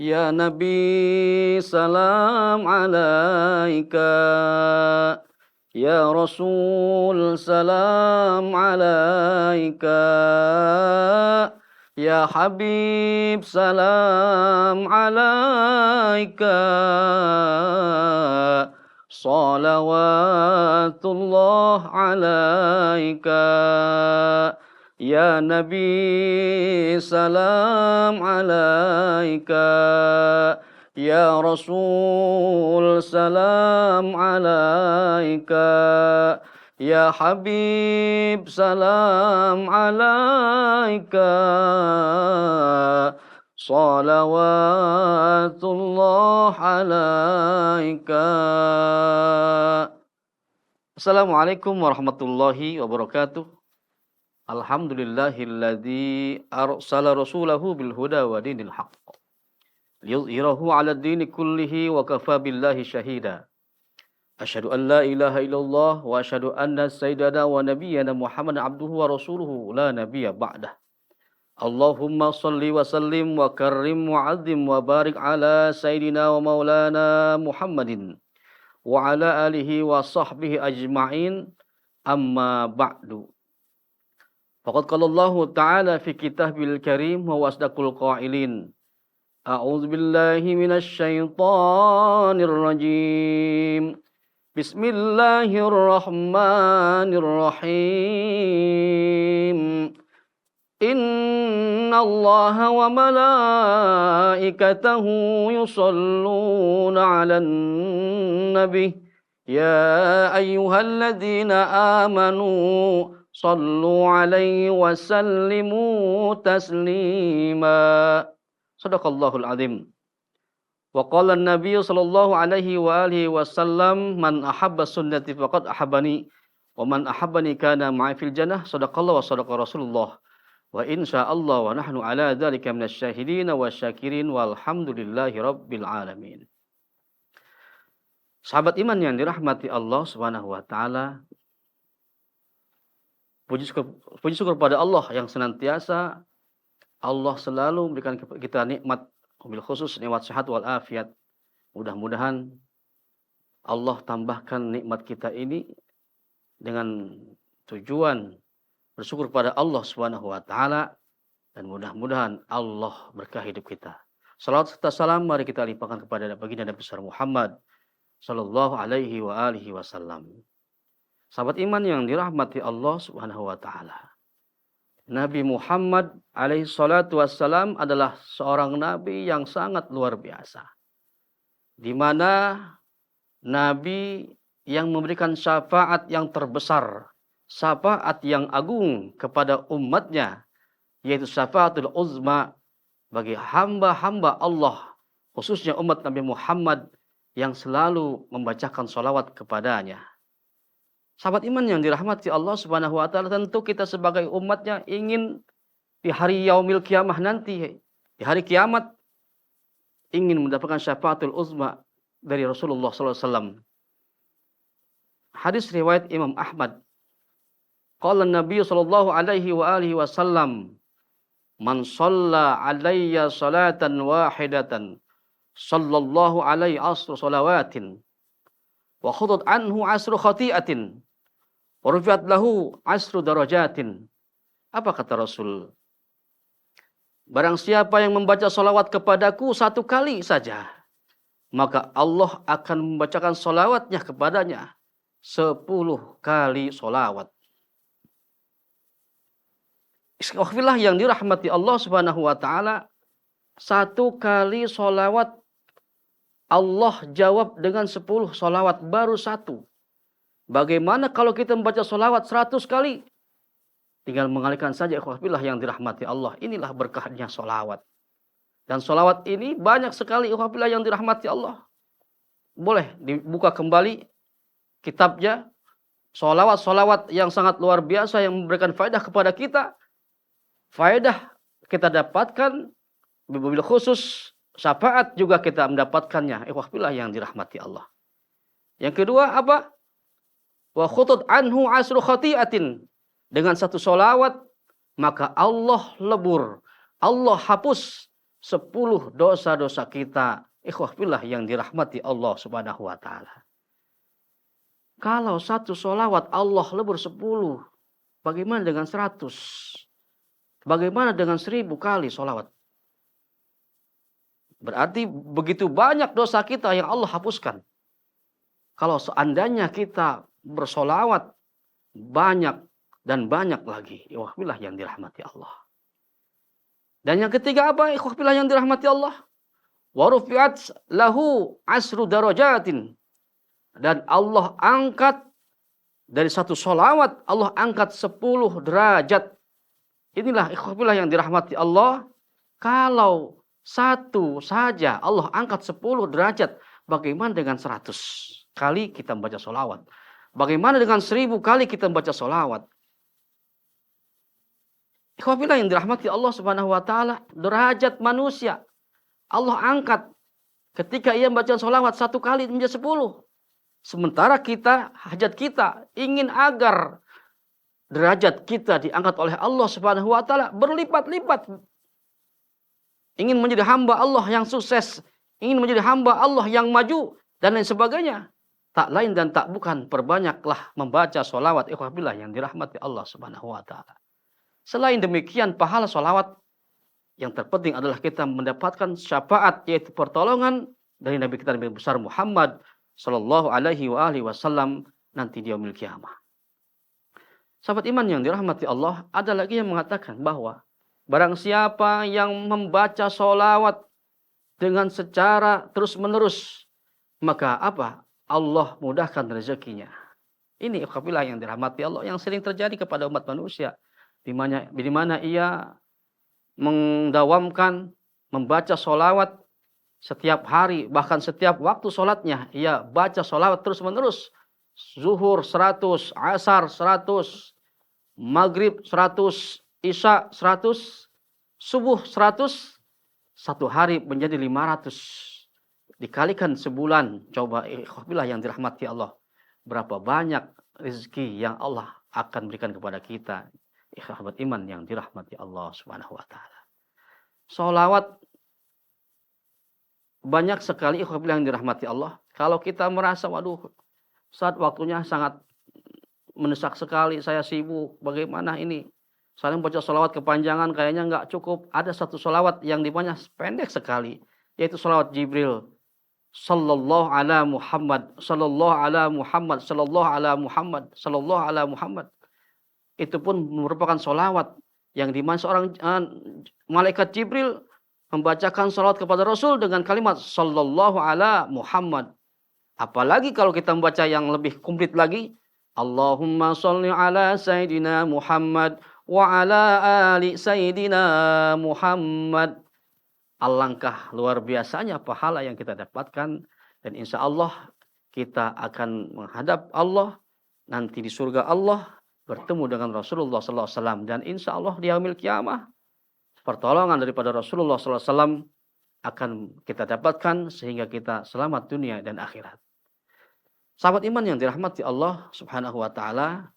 Ya Nabi salam alaika. Ya Rasul salam alaika. Ya Habib salam alaika. Salawatullah alaika. Ya Nabi salam alaika. Ya Rasul salam alaika. Ya Habib salam alaika. Salawatullah alaika. Assalamualaikum warahmatullahi wabarakatuh. Alhamdulillahilladzi arsala rasulahu bil huda wa dinil haqq liyudhhirahu 'ala ad-dini kullihi wa kafa billahi syahida. Asyhadu an la ilaha illallah wa asyhadu anna sayyidana wa nabiyyana Muhammadan abduhu wa rasuluhu la nabiyya ba'dah. Allahumma shalli wa sallim wa karrim wa 'azzim wa barik ala sayyidina wa maulana Muhammadin wa ala alihi wa sahbihi ajma'in. Amma ba'du. Faqad qala Allah Ta'ala fi kitabil karim wa asdaqul qailin. A'udzu billahi minasy syaithanir rajim. Bismillahirrahmanirrahim. Inna Allaha wa malaikatahu yusalluna 'alan nabi. Ya ayyuhalladzina amanu sallu 'alaihi wa sallimu taslima. Shadaqallahul azim. Wa qala an-nabiy sallallahu alaihi wa alihi wasallam, man ahabba sunnati faqad ahabbani wa man ahabbani kana ma'i fil jannah. Shadaqallahu wa shadaqa Rasulullah. Wa insyaallah wa nahnu ala dzalika minasy syahidin wasyakirin walhamdulillahi rabbil alamin. Sahabat iman yang dirahmati Allah Subhanahu wa taala, puji syukur pada Allah yang senantiasa Allah selalu memberikan kita nikmat, wabil khusus nikmat sehat wal afiat. Mudah-mudahan Allah tambahkan nikmat kita ini dengan tujuan bersyukur pada Allah Subhanahu wa taala, dan mudah-mudahan Allah berkah hidup kita. Salawat serta salam mari kita limpahkan kepada baginda Nabi besar Muhammad sallallahu alaihi wa alihi wasallam. Sahabat iman yang dirahmati Allah Subhanahu wa taala. Nabi Muhammad alaihi salatu wassalam adalah seorang nabi yang sangat luar biasa. Di mana nabi yang memberikan syafaat yang terbesar, syafaat yang agung kepada umatnya, yaitu syafaatul uzma bagi hamba-hamba Allah, khususnya umat Nabi Muhammad yang selalu membacakan sholawat kepadanya. Sahabat iman yang dirahmati Allah Subhanahu wa taala, tentu kita sebagai umatnya ingin di hari yaumil kiamah nanti, di hari kiamat, ingin mendapatkan syafaatul uzma dari Rasulullah sallallahu alaihi wasallam. Hadis riwayat Imam Ahmad. Qala Nabi sallallahu alaihi wa alihi wasallam, man shalla alayya salatan wahidatan sallallahu alaihi asru salawatin wa khudat anhu asru khati'atin wa rufi'at lahu asru darajatin. Apa kata Rasul? Barang siapa yang membaca salawat kepadaku satu kali saja, maka Allah akan membacakan salawatnya kepadanya 10 kali salawat. Ikhwafillah yang dirahmati Allah Subhanahu wa taala, 1 kali salawat Allah jawab dengan 10 salawat, baru 1. Bagaimana kalau kita membaca salawat 100 kali? Tinggal mengalihkan saja, ikhwafillah yang dirahmati Allah. Inilah berkahnya salawat. Dan salawat ini banyak sekali, ikhwafillah yang dirahmati Allah. Boleh dibuka kembali kitabnya. Salawat-salawat yang sangat luar biasa yang memberikan faedah kepada kita. Faedah kita dapatkan, wabil khusus syafaat juga kita mendapatkannya. Ikhwafillah yang dirahmati Allah. Yang kedua apa? Wa khutut anhu asru khati'atin. Dengan 1 sholawat, maka Allah lebur, Allah hapus 10 dosa-dosa kita. Ikhwah fillah yang dirahmati Allah Subhanahu wa taala. Kalau satu sholawat Allah lebur 10, bagaimana dengan 100? Bagaimana dengan 1000 kali sholawat? Berarti begitu banyak dosa kita yang Allah hapuskan. Kalau seandainya kita bersolawat banyak dan banyak lagi. Ikhwah fillah yang dirahmati Allah. Dan yang ketiga apa? Ikhwah fillah yang dirahmati Allah. Wa rufi'at lahu asru darajatin. Dan Allah angkat dari satu solawat, Allah angkat 10 derajat. Inilah ikhwah fillah yang dirahmati Allah. Kalau satu saja Allah angkat 10 derajat, bagaimana dengan 100 kali kita membaca solawat? Bagaimana dengan 1000 kali kita membaca solawat? Ikhwah fillah yang dirahmati Allah Subhanahu wa taala, derajat manusia Allah angkat ketika ia membaca solawat 1 kali menjadi 10. Sementara kita, hajat kita ingin agar derajat kita diangkat oleh Allah Subhanahu wa taala berlipat-lipat. Ingin menjadi hamba Allah yang sukses, ingin menjadi hamba Allah yang maju dan lain sebagainya. Tak lain dan tak bukan, perbanyaklah membaca solawat ikhwah fillah yang dirahmati Allah Subhanahu wa taala. Selain demikian, pahala solawat yang terpenting adalah kita mendapatkan syafaat, yaitu pertolongan dari Nabi kita Nabi besar Muhammad sallallahu alaihi wasallam nanti di yaumil kiamah. Sahabat iman yang dirahmati Allah, ada lagi yang mengatakan bahwa barang siapa yang membaca solawat dengan secara terus-menerus, maka apa? Allah mudahkan rezekinya. Ini ikhwah yang dirahmati Allah yang sering terjadi kepada umat manusia. Di mana ia mendawamkan membaca solawat setiap hari, bahkan setiap waktu sholatnya ia baca solawat terus menerus. Zuhur 100, asar 100, maghrib 100, isya 100, subuh 100, satu hari menjadi 500. Dikalikan sebulan, coba ikhwah yang dirahmati Allah, berapa banyak rezeki yang Allah akan berikan kepada kita. Sahabat iman yang dirahmati Allah Subhanahu wa taala. Sholawat banyak sekali ikhwah yang dirahmati Allah. Kalau kita merasa waduh, saat waktunya sangat mendesak sekali, saya sibuk, bagaimana ini? Saya membaca sholawat kepanjangan kayaknya nggak cukup. Ada satu sholawat yang dimana pendek sekali, yaitu sholawat Jibril. Sallallahu ala Muhammad, sallallahu ala Muhammad, sallallahu ala Muhammad, sallallahu ala Muhammad. Itu pun merupakan sholawat yang dimana seorang malaikat Jibril membacakan sholawat kepada Rasul dengan kalimat sallallahu ala Muhammad. Apalagi kalau kita membaca yang lebih komplit lagi, Allahumma sholli ala Sayyidina Muhammad wa ala ali Sayyidina Muhammad. Alangkah luar biasanya pahala yang kita dapatkan, dan insya Allah kita akan menghadap Allah nanti di surga Allah, bertemu dengan Rasulullah SAW, dan insya Allah di yaumil kiamah pertolongan daripada Rasulullah SAW akan kita dapatkan sehingga kita selamat dunia dan akhirat. Sahabat iman yang dirahmati Allah Subhanahu wa taala,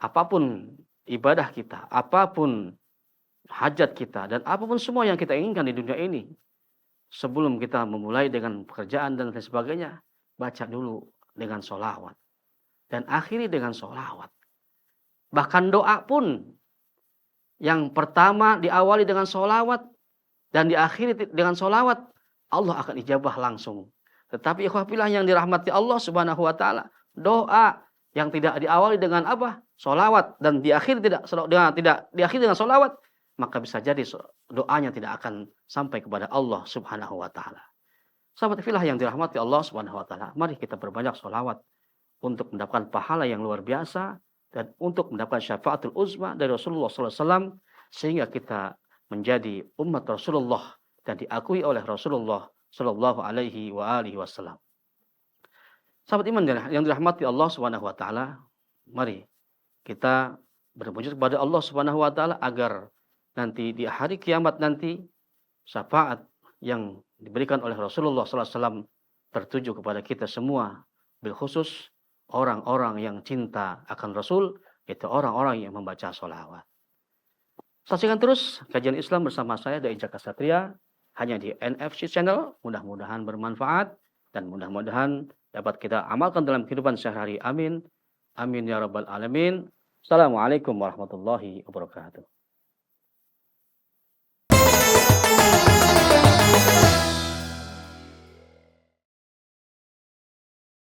apapun ibadah kita, apapun hajat kita, dan apapun semua yang kita inginkan di dunia ini, sebelum kita memulai dengan pekerjaan dan lain sebagainya, baca dulu dengan sholawat dan akhiri dengan sholawat. Bahkan doa pun yang pertama diawali dengan sholawat dan diakhiri dengan sholawat, Allah akan ijabah langsung. Tetapi ikhwah fillah yang dirahmati Allah Subhanahu wa taala, doa yang tidak diawali dengan apa? Sholawat dan diakhiri tidak diakhiri dengan sholawat, maka bisa jadi doanya tidak akan sampai kepada Allah Subhanahu wa taala. Sahabat fillah yang dirahmati Allah Subhanahu wa taala, mari kita berbanyak sholawat untuk mendapatkan pahala yang luar biasa dan untuk mendapatkan syafaatul uzma dari Rasulullah SAW, sehingga kita menjadi umat Rasulullah dan diakui oleh Rasulullah Sallallahu Alaihi Wasallam. Sahabat iman yang dirahmati Allah Subhanahu wa taala, mari kita bermunajat kepada Allah Subhanahu wa taala agar nanti di hari kiamat nanti syafaat yang diberikan oleh Rasulullah SAW tertuju kepada kita semua, bil khusus orang-orang yang cinta akan Rasul, itu orang-orang yang membaca sholawat. Saksikan terus kajian Islam bersama saya dari Jaka Satria hanya di NFC Channel. Mudah-mudahan bermanfaat dan mudah-mudahan dapat kita amalkan dalam kehidupan sehari-hari. Amin. Amin ya rabbal alamin. Assalamualaikum warahmatullahi wabarakatuh.